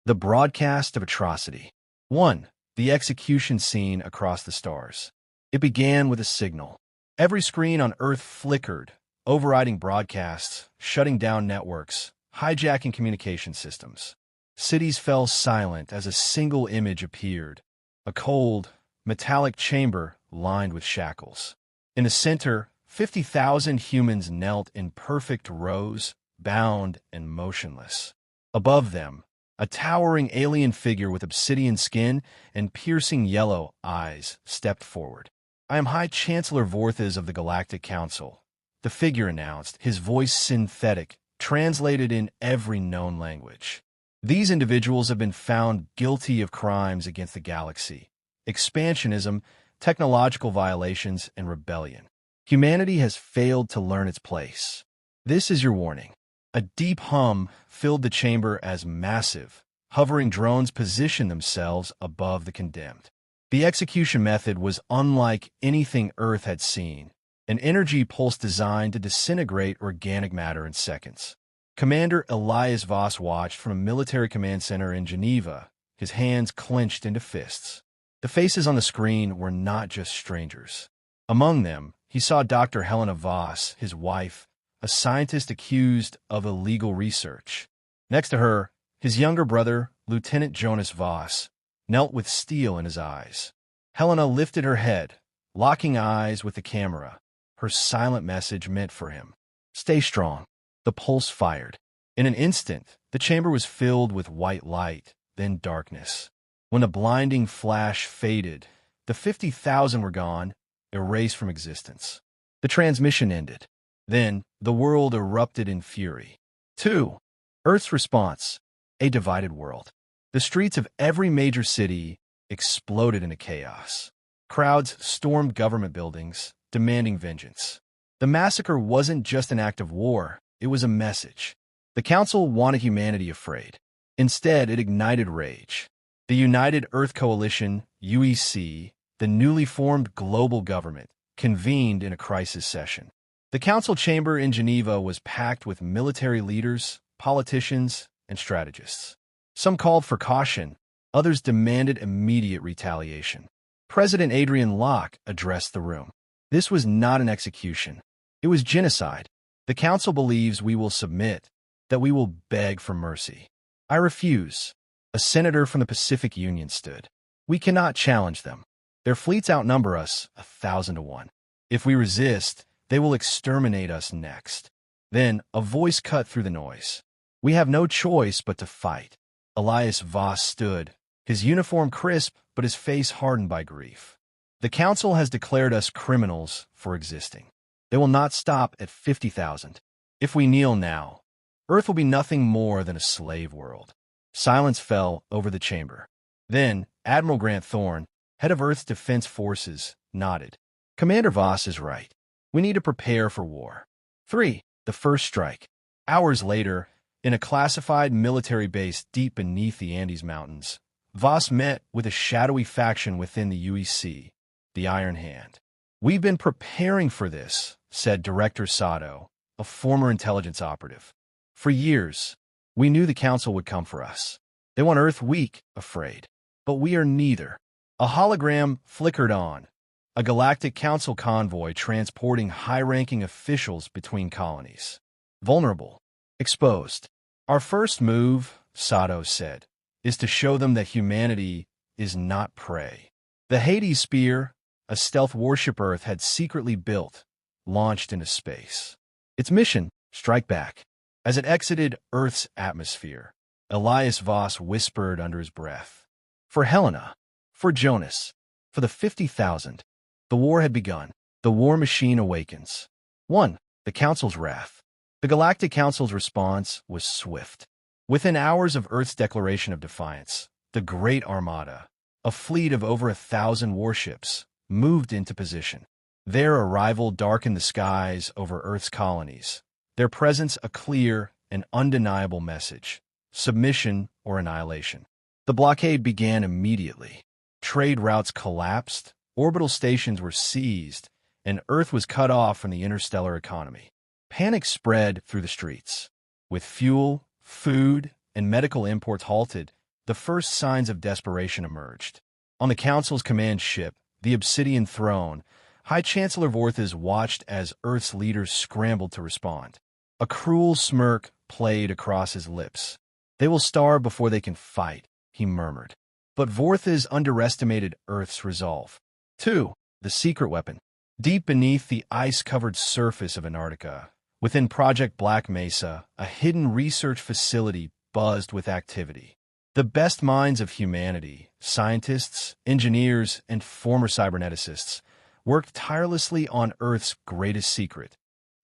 The broadcast of atrocity. 1. The execution scene across the stars. It began with a signal. Every screen on Earth flickered, overriding broadcasts, shutting down networks, hijacking communication systems. Cities fell silent as a single image appeared, a cold, metallic chamber lined with shackles. In the center, 50,000 humans knelt in perfect rows, bound and motionless. Above them, a towering alien figure with obsidian skin and piercing yellow eyes stepped forward. "I am High Chancellor Vorthes of the Galactic Council," the figure announced, his voice synthetic, translated in every known language. "These individuals have been found guilty of crimes against the galaxy, expansionism, technological violations, and rebellion. Humanity has failed to learn its place. This is your warning." A deep hum filled the chamber as massive, hovering drones positioned themselves above the condemned. The execution method was unlike anything Earth had seen, an energy pulse designed to disintegrate organic matter in seconds. Commander Elias Voss watched from a military command center in Geneva, his hands clenched into fists. The faces on the screen were not just strangers. Among them, he saw Dr. Helena Voss, his wife, a scientist accused of illegal research. Next to her, his younger brother, Lieutenant Jonas Voss, knelt with steel in his eyes. Helena lifted her head, locking eyes with the camera, her silent message meant for him. "Stay strong." The pulse fired. In an instant, the chamber was filled with white light, then darkness. When the blinding flash faded, the 50,000 were gone, erased from existence. The transmission ended. Then, the world erupted in fury. 2. Earth's response. A divided world. The streets of every major city exploded into chaos. Crowds stormed government buildings, demanding vengeance. The massacre wasn't just an act of war, it was a message. The Council wanted humanity afraid. Instead, it ignited rage. The United Earth Coalition, UEC, the newly formed global government, convened in a crisis session. The council chamber in Geneva was packed with military leaders, politicians, and strategists. Some called for caution, others demanded immediate retaliation. President Adrian Locke addressed the room. "This was not an execution. It was genocide. The council believes we will submit, that we will beg for mercy." "I refuse." A senator from the Pacific Union stood. "We cannot challenge them. Their fleets outnumber us 1,000 to 1. If we resist, they will exterminate us next." Then a voice cut through the noise. "We have no choice but to fight." Elias Voss stood, his uniform crisp but his face hardened by grief. "The council has declared us criminals for existing. They will not stop at 50,000. If we kneel now, Earth will be nothing more than a slave world." Silence fell over the chamber. Then Admiral Grant Thorne, head of Earth's Defense Forces, nodded. "Commander Voss is right. We need to prepare for war." 3. The first strike. Hours later, in a classified military base deep beneath the Andes Mountains, Voss met with a shadowy faction within the UEC, the Iron Hand. "We've been preparing for this," said Director Sato, a former intelligence operative. "For years, we knew the Council would come for us. They want Earth weak, afraid. But we are neither." A hologram flickered on, a Galactic Council convoy transporting high-ranking officials between colonies. "Vulnerable. Exposed. Our first move," Sato said, "is to show them that humanity is not prey." The Hades Spear, a stealth warship Earth had secretly built, launched into space. Its mission, strike back. As it exited Earth's atmosphere, Elias Voss whispered under his breath. "For Helena, for Jonas, for the 50,000. The war had begun. The war machine awakens." 1. The Council's wrath. The Galactic Council's response was swift. Within hours of Earth's declaration of defiance, the Great Armada, a fleet of over 1,000 warships, moved into position. Their arrival darkened the skies over Earth's colonies, their presence a clear and undeniable message: submission or annihilation. The blockade began immediately. Trade routes collapsed, orbital stations were seized, and Earth was cut off from the interstellar economy. Panic spread through the streets. With fuel, food, and medical imports halted, the first signs of desperation emerged. On the Council's command ship, the Obsidian Throne, High Chancellor Vorthes watched as Earth's leaders scrambled to respond. A cruel smirk played across his lips. "They will starve before they can fight," he murmured. But Vorthes underestimated Earth's resolve. 2. The secret weapon. Deep beneath the ice-covered surface of Antarctica, within Project Black Mesa, a hidden research facility buzzed with activity. The best minds of humanity, scientists, engineers, and former cyberneticists, worked tirelessly on Earth's greatest secret,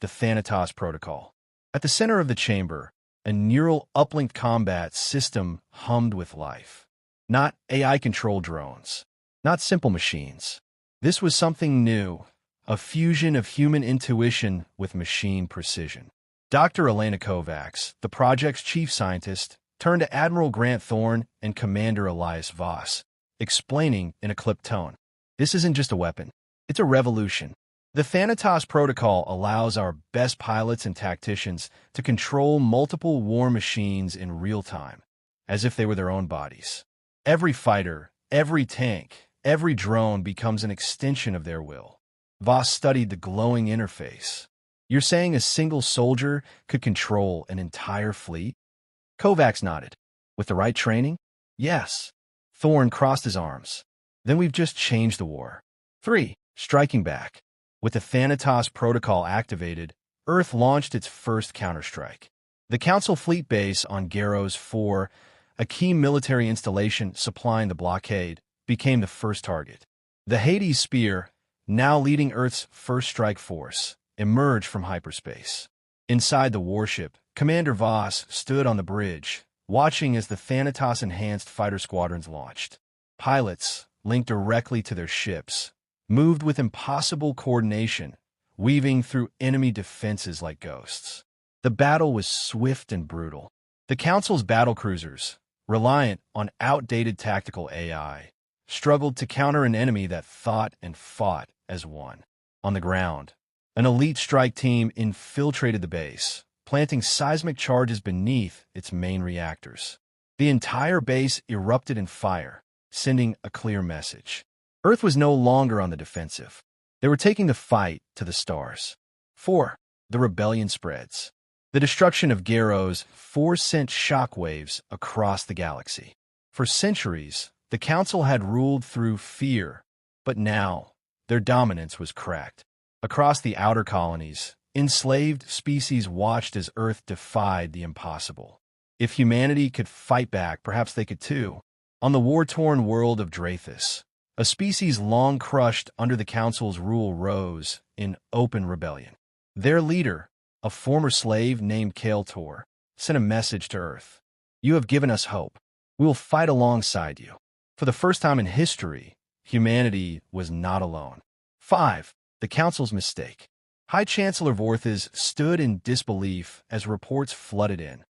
the Thanatos Protocol. At the center of the chamber, a neural uplinked combat system hummed with life. Not AI-controlled drones, not simple machines. This was something new, a fusion of human intuition with machine precision. Dr. Elena Kovacs, the project's chief scientist, turned to Admiral Grant Thorne and Commander Elias Voss, explaining in a clipped tone, "This isn't just a weapon. It's a revolution. The Thanatos Protocol allows our best pilots and tacticians to control multiple war machines in real time, as if they were their own bodies. Every fighter, every tank, every drone becomes an extension of their will." Voss studied the glowing interface. "You're saying a single soldier could control an entire fleet?" Kovacs nodded. "With the right training? Yes." Thorne crossed his arms. "Then we've just changed the war." 3. Striking back. With the Thanatos Protocol activated, Earth launched its first counterstrike. The Council fleet base on Garros 4, a key military installation supplying the blockade, became the first target. The Hades Spear, now leading Earth's first strike force, emerged from hyperspace. Inside the warship, Commander Voss stood on the bridge, watching as the Thanatos-enhanced fighter squadrons launched. Pilots, linked directly to their ships, moved with impossible coordination, weaving through enemy defenses like ghosts. The battle was swift and brutal. The Council's battlecruisers, reliant on outdated tactical AI, struggled to counter an enemy that thought and fought as one. On the ground, an elite strike team infiltrated the base, planting seismic charges beneath its main reactors. The entire base erupted in fire, sending a clear message. Earth was no longer on the defensive. They were taking the fight to the stars. 4. The rebellion spreads. The destruction of Garros 4 sent shockwaves across the galaxy. For centuries, the Council had ruled through fear, but now their dominance was cracked. Across the outer colonies, enslaved species watched as Earth defied the impossible. If humanity could fight back, perhaps they could too. On the war-torn world of Drathis, a species long crushed under the Council's rule rose in open rebellion. Their leader, a former slave named Kael'tor, sent a message to Earth. "You have given us hope. We will fight alongside you." For the first time in history, humanity was not alone. 5. The Council's mistake. High Chancellor Vorthes stood in disbelief as reports flooded in.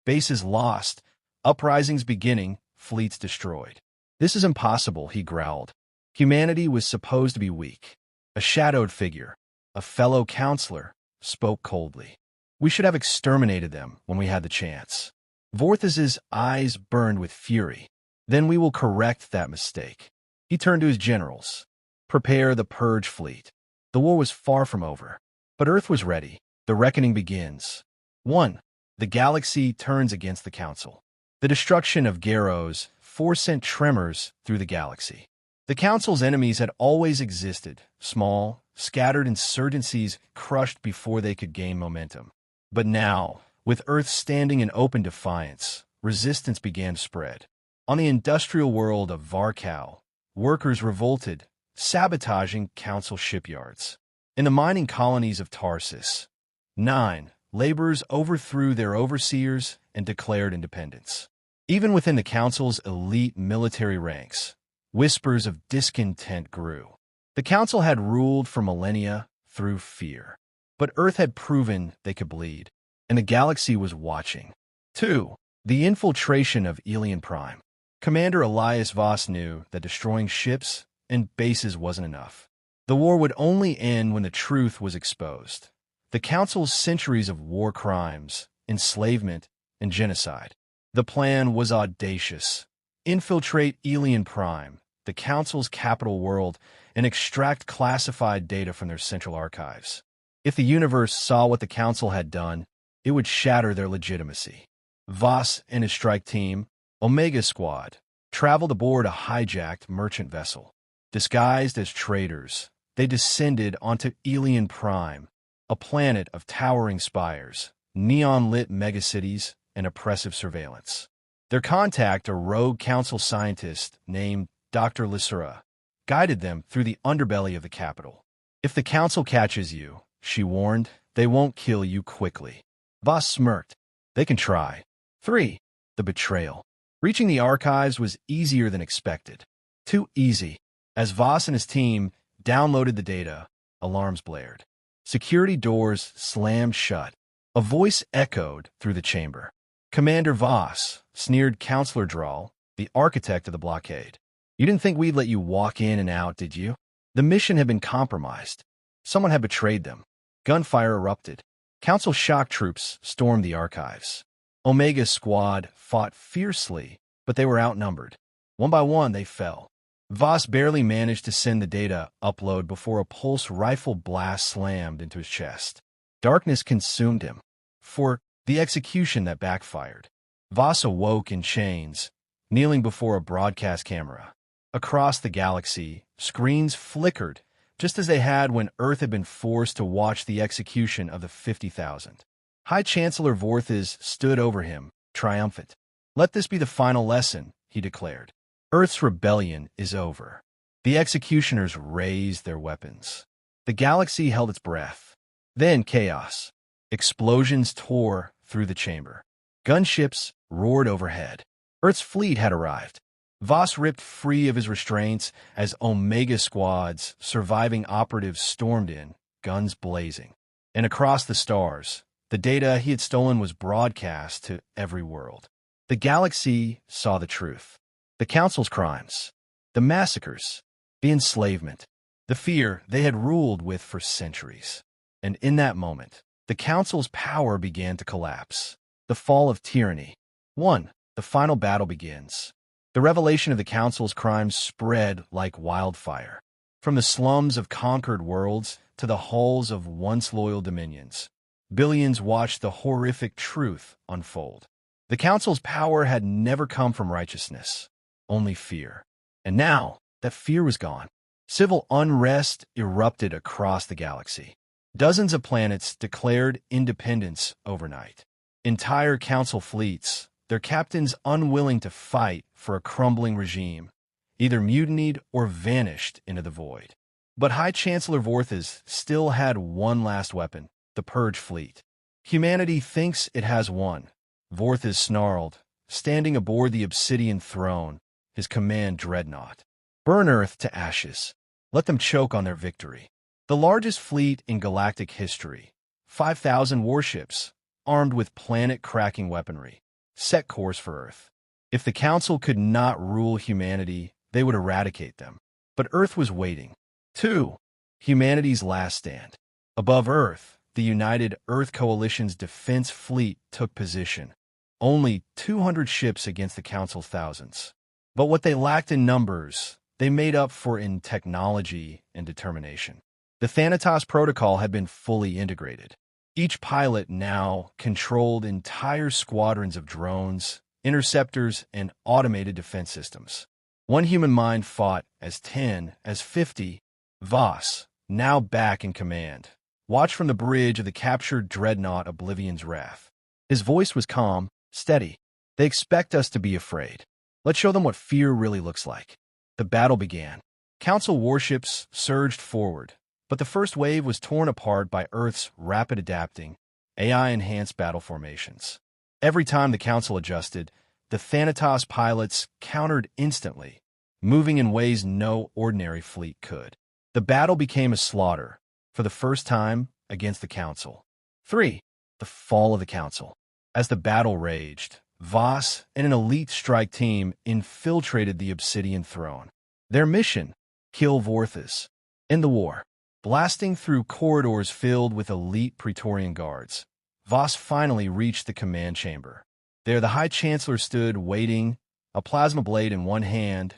Bases lost, uprisings beginning, fleets destroyed. "This is impossible," he growled. Humanity was supposed to be weak. A shadowed figure, a fellow counselor, spoke coldly. "We should have exterminated them when we had the chance." Vorthes's eyes burned with fury. "Then we will correct that mistake." He turned to his generals. "Prepare the Purge fleet." The war was far from over, but Earth was ready. The reckoning begins. 1. The galaxy turns against the Council. The destruction of Garros 4 sent tremors through the galaxy. The Council's enemies had always existed, small, scattered insurgencies crushed before they could gain momentum. But now, with Earth standing in open defiance, resistance began to spread. On the industrial world of EARTHCalls, workers revolted, sabotaging Council shipyards. In the mining colonies of Tarsus, 9 laborers overthrew their overseers and declared independence. Even within the Council's elite military ranks, whispers of discontent grew. The Council had ruled for millennia through fear. But Earth had proven they could bleed, and the galaxy was watching. 2. The infiltration of Elian Prime. Commander Elias Voss knew that destroying ships and bases wasn't enough. The war would only end when the truth was exposed. The Council's centuries of war crimes, enslavement, and genocide. The plan was audacious, infiltrate Elian Prime, the Council's capital world, and extract classified data from their central archives. If the universe saw what the Council had done, it would shatter their legitimacy. Voss and his strike team, Omega Squad, traveled aboard a hijacked merchant vessel. Disguised as traders, they descended onto Elian Prime, a planet of towering spires, neon-lit megacities, and oppressive surveillance. Their contact, a rogue council scientist named Dr. Lysura, guided them through the underbelly of the capital. If the council catches you, she warned, they won't kill you quickly. Voss smirked. They can try. 3. The betrayal. Reaching the archives was easier than expected. Too easy. As Voss and his team downloaded the data, alarms blared. Security doors slammed shut. A voice echoed through the chamber. Commander Voss, sneered Counselor Drawl, the architect of the blockade. You didn't think we'd let you walk in and out, did you? The mission had been compromised. Someone had betrayed them. Gunfire erupted. Council shock troops stormed the archives. Omega Squad fought fiercely, but they were outnumbered. One by one, they fell. Voss barely managed to send the data upload before a pulse rifle blast slammed into his chest. Darkness consumed him. For the execution that backfired. Voss awoke in chains, kneeling before a broadcast camera. Across the galaxy, screens flickered, just as they had when Earth had been forced to watch the execution of the 50,000. High Chancellor Vorthes stood over him, triumphant. Let this be the final lesson, he declared. Earth's rebellion is over. The executioners raised their weapons. The galaxy held its breath. Then chaos. Explosions tore through the chamber. Gunships roared overhead. Earth's fleet had arrived. Voss ripped free of his restraints as Omega Squad's surviving operatives stormed in, guns blazing. And across the stars, the data he had stolen was broadcast to every world. The galaxy saw the truth. The Council's crimes, the massacres, the enslavement, the fear they had ruled with for centuries. And in that moment, the Council's power began to collapse. The fall of tyranny. 1. The final battle begins. The revelation of the Council's crimes spread like wildfire. From the slums of conquered worlds to the halls of once loyal dominions, billions watched the horrific truth unfold. The Council's power had never come from righteousness, only fear. And now, that fear was gone. Civil unrest erupted across the galaxy. Dozens of planets declared independence overnight. Entire Council fleets, their captains unwilling to fight for a crumbling regime, either mutinied or vanished into the void. But High Chancellor Vorthes still had one last weapon, the Purge fleet. Humanity thinks it has won, Vorthes snarled, standing aboard the obsidian throne, his command dreadnought. Burn Earth to ashes. Let them choke on their victory. The largest fleet in galactic history, 5,000 warships, armed with planet-cracking weaponry, set course for Earth. If the Council could not rule humanity, they would eradicate them. But Earth was waiting. 2. Humanity's last stand. Above Earth, the United Earth Coalition's defense fleet took position. Only 200 ships against the Council's thousands. But what they lacked in numbers, they made up for in technology and determination. The Thanatos Protocol had been fully integrated. Each pilot now controlled entire squadrons of drones, interceptors, and automated defense systems. One human mind fought as 10, as 50. Voss, now back in command, watched from the bridge of the captured dreadnought Oblivion's Wrath. His voice was calm, steady. They expect us to be afraid. Let's show them what fear really looks like. The battle began. Council warships surged forward, but the first wave was torn apart by Earth's rapid adapting, AI-enhanced battle formations. Every time the Council adjusted, the Thanatos pilots countered instantly, moving in ways no ordinary fleet could. The battle became a slaughter, for the first time, against the Council. 3. The fall of the Council. As the battle raged, Voss and an elite strike team infiltrated the Obsidian Throne. Their mission, kill Vorthes. End the war. Blasting through corridors filled with elite Praetorian guards, Voss finally reached the command chamber. There the High Chancellor stood waiting, a plasma blade in one hand,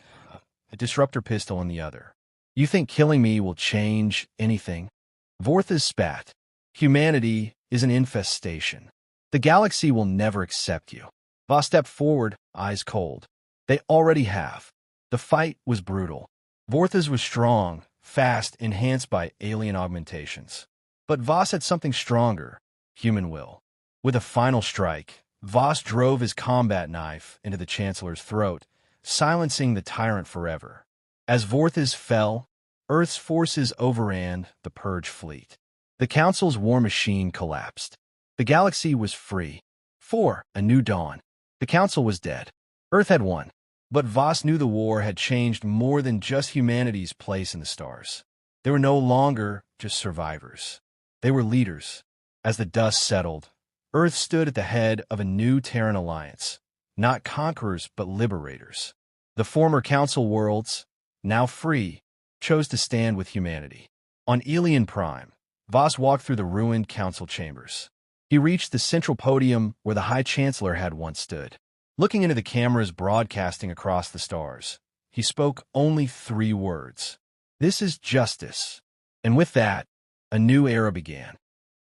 a disruptor pistol in the other. You think killing me will change anything? Vorthas spat. Humanity is an infestation. The galaxy will never accept you. Voss stepped forward, eyes cold. They already have. The fight was brutal. Vorthas was strong, fast, enhanced by alien augmentations. But Voss had something stronger, human will. With a final strike, Voss drove his combat knife into the Chancellor's throat, silencing the tyrant forever. As Vorthas fell, Earth's forces overran the Purge fleet. The Council's war machine collapsed. The galaxy was free. For a new dawn. The Council was dead. Earth had won. But Voss knew the war had changed more than just humanity's place in the stars. They were no longer just survivors. They were leaders. As the dust settled, Earth stood at the head of a new Terran alliance. Not conquerors, but liberators. The former Council worlds, now free, chose to stand with humanity. On Elian Prime, Voss walked through the ruined Council chambers. He reached the central podium where the High Chancellor had once stood. Looking into the cameras broadcasting across the stars, he spoke only 3 words. This is justice. And with that, a new era began.